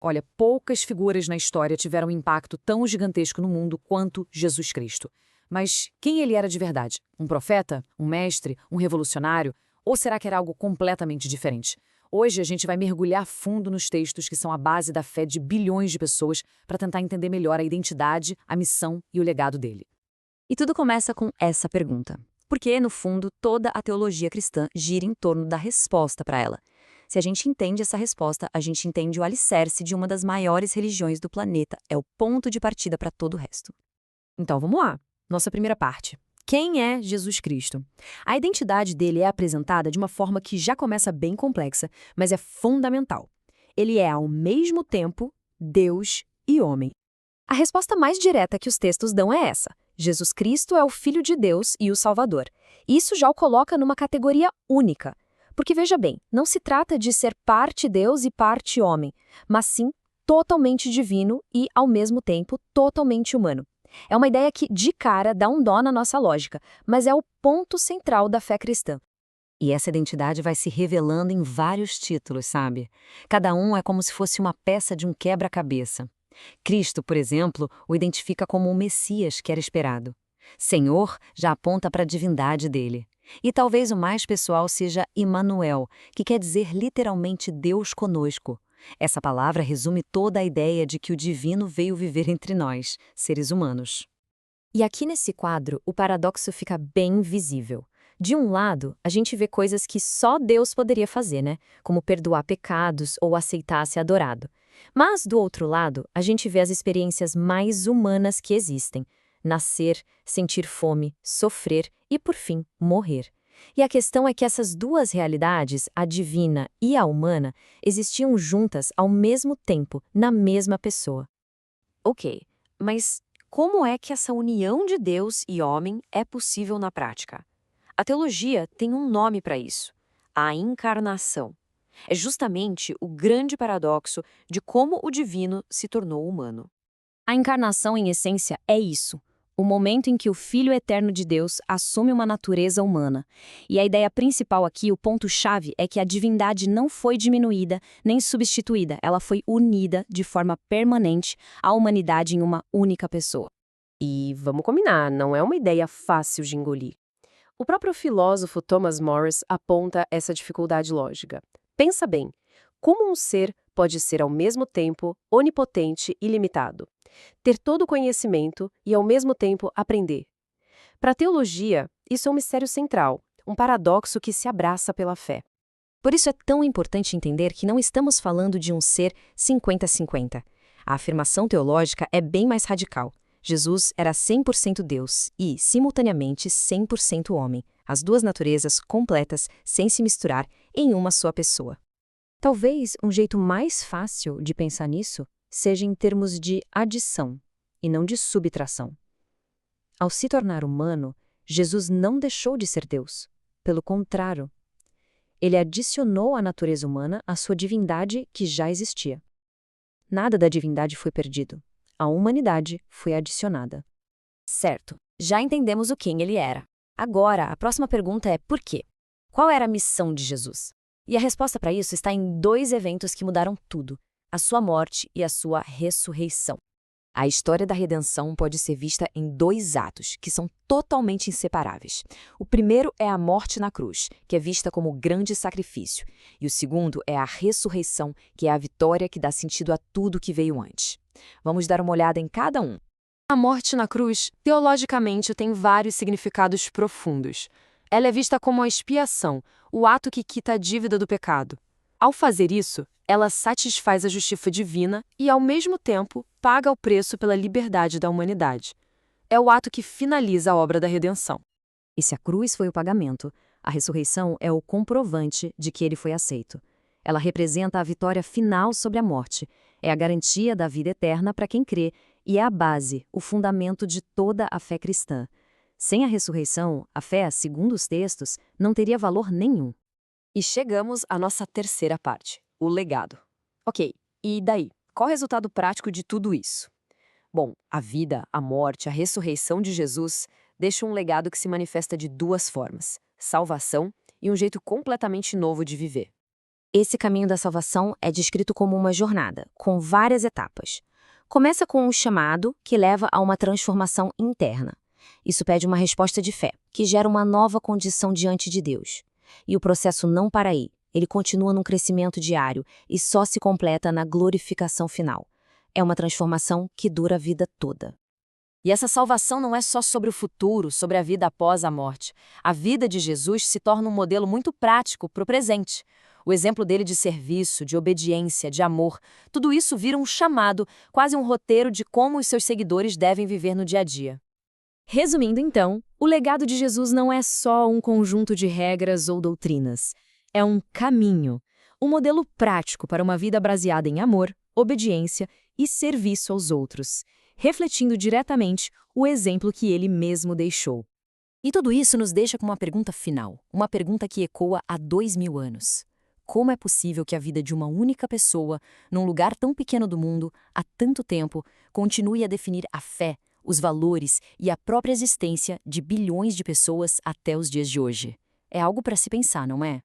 Olha, poucas figuras na história tiveram um impacto tão gigantesco no mundo quanto Jesus Cristo. Mas quem ele era de verdade? Um profeta? Um mestre? Um revolucionário? Ou será que era algo completamente diferente? Hoje a gente vai mergulhar fundo nos textos que são a base da fé de bilhões de pessoas para tentar entender melhor a identidade, a missão e o legado dele. E tudo começa com essa pergunta. Porque, no fundo, toda a teologia cristã gira em torno da resposta para ela. Se a gente entende essa resposta, a gente entende o alicerce de uma das maiores religiões do planeta. É o ponto de partida para todo o resto. Então vamos lá. Nossa primeira parte. Quem é Jesus Cristo? A identidade dele é apresentada de uma forma que já começa bem complexa, mas é fundamental. Ele é, ao mesmo tempo, Deus e homem. A resposta mais direta que os textos dão é essa. Jesus Cristo é o Filho de Deus e o Salvador. Isso já o coloca numa categoria única. Porque, veja bem, não se trata de ser parte Deus e parte homem, mas sim totalmente divino e, ao mesmo tempo, totalmente humano. É uma ideia que, de cara, dá um nó na nossa lógica, mas é o ponto central da fé cristã. E essa identidade vai se revelando em vários títulos, sabe? Cada um é como se fosse uma peça de um quebra-cabeça. Cristo, por exemplo, o identifica como o Messias que era esperado. Senhor já aponta para a divindade dele. E talvez o mais pessoal seja Immanuel, que quer dizer literalmente Deus conosco. Essa palavra resume toda a ideia de que o divino veio viver entre nós, seres humanos. E aqui nesse quadro, o paradoxo fica bem visível. De um lado, a gente vê coisas que só Deus poderia fazer, né? Como perdoar pecados ou aceitar ser adorado. Mas, do outro lado, a gente vê as experiências mais humanas que existem. Nascer, sentir fome, sofrer e, por fim, morrer. E a questão é que essas duas realidades, a divina e a humana, existiam juntas ao mesmo tempo, na mesma pessoa. Ok, mas como é que essa união de Deus e homem é possível na prática? A teologia tem um nome para isso: a encarnação. É justamente o grande paradoxo de como o divino se tornou humano. A encarnação, em essência, é isso. O momento em que o Filho Eterno de Deus assume uma natureza humana. E a ideia principal aqui, o ponto-chave, é que a divindade não foi diminuída nem substituída, ela foi unida de forma permanente à humanidade em uma única pessoa. E vamos combinar, não é uma ideia fácil de engolir. O próprio filósofo Thomas Morris aponta essa dificuldade lógica. Pensa bem, como um ser pode ser ao mesmo tempo onipotente e limitado? Ter todo o conhecimento e ao mesmo tempo aprender. Para a teologia, isso é um mistério central, um paradoxo que se abraça pela fé. Por isso é tão importante entender que não estamos falando de um ser 50-50. A afirmação teológica é bem mais radical. Jesus era 100% Deus e, simultaneamente, 100% homem, as duas naturezas completas, sem se misturar, em uma só pessoa. Talvez um jeito mais fácil de pensar nisso seja em termos de adição, e não de subtração. Ao se tornar humano, Jesus não deixou de ser Deus. Pelo contrário, ele adicionou à natureza humana a sua divindade que já existia. Nada da divindade foi perdido. A humanidade foi adicionada. Certo, já entendemos o quem ele era. Agora, a próxima pergunta é por quê? Qual era a missão de Jesus? E a resposta para isso está em dois eventos que mudaram tudo: a sua morte e a sua ressurreição. A história da redenção pode ser vista em dois atos, que são totalmente inseparáveis. O primeiro é a morte na cruz, que é vista como grande sacrifício. E o segundo é a ressurreição, que é a vitória que dá sentido a tudo que veio antes. Vamos dar uma olhada em cada um. A morte na cruz, teologicamente, tem vários significados profundos. Ela é vista como a expiação, o ato que quita a dívida do pecado. Ao fazer isso, ela satisfaz a justiça divina e, ao mesmo tempo, paga o preço pela liberdade da humanidade. É o ato que finaliza a obra da redenção. E se a cruz foi o pagamento, a ressurreição é o comprovante de que ele foi aceito. Ela representa a vitória final sobre a morte, é a garantia da vida eterna para quem crê e é a base, o fundamento de toda a fé cristã. Sem a ressurreição, a fé, segundo os textos, não teria valor nenhum. E chegamos à nossa terceira parte, o legado. Ok, e daí? Qual o resultado prático de tudo isso? Bom, a vida, a morte, a ressurreição de Jesus deixam um legado que se manifesta de duas formas: salvação e um jeito completamente novo de viver. Esse caminho da salvação é descrito como uma jornada, com várias etapas. Começa com um chamado que leva a uma transformação interna. Isso pede uma resposta de fé, que gera uma nova condição diante de Deus. E o processo não para aí. Ele continua num crescimento diário e só se completa na glorificação final. É uma transformação que dura a vida toda. E essa salvação não é só sobre o futuro, sobre a vida após a morte. A vida de Jesus se torna um modelo muito prático para o presente. O exemplo dele de serviço, de obediência, de amor, tudo isso vira um chamado, quase um roteiro de como os seus seguidores devem viver no dia a dia. Resumindo, então, o legado de Jesus não é só um conjunto de regras ou doutrinas. É um caminho, um modelo prático para uma vida baseada em amor, obediência e serviço aos outros, refletindo diretamente o exemplo que ele mesmo deixou. E tudo isso nos deixa com uma pergunta final, uma pergunta que ecoa há 2000 anos. Como é possível que a vida de uma única pessoa, num lugar tão pequeno do mundo, há tanto tempo, continue a definir a fé, os valores e a própria existência de bilhões de pessoas até os dias de hoje? É algo para se pensar, não é?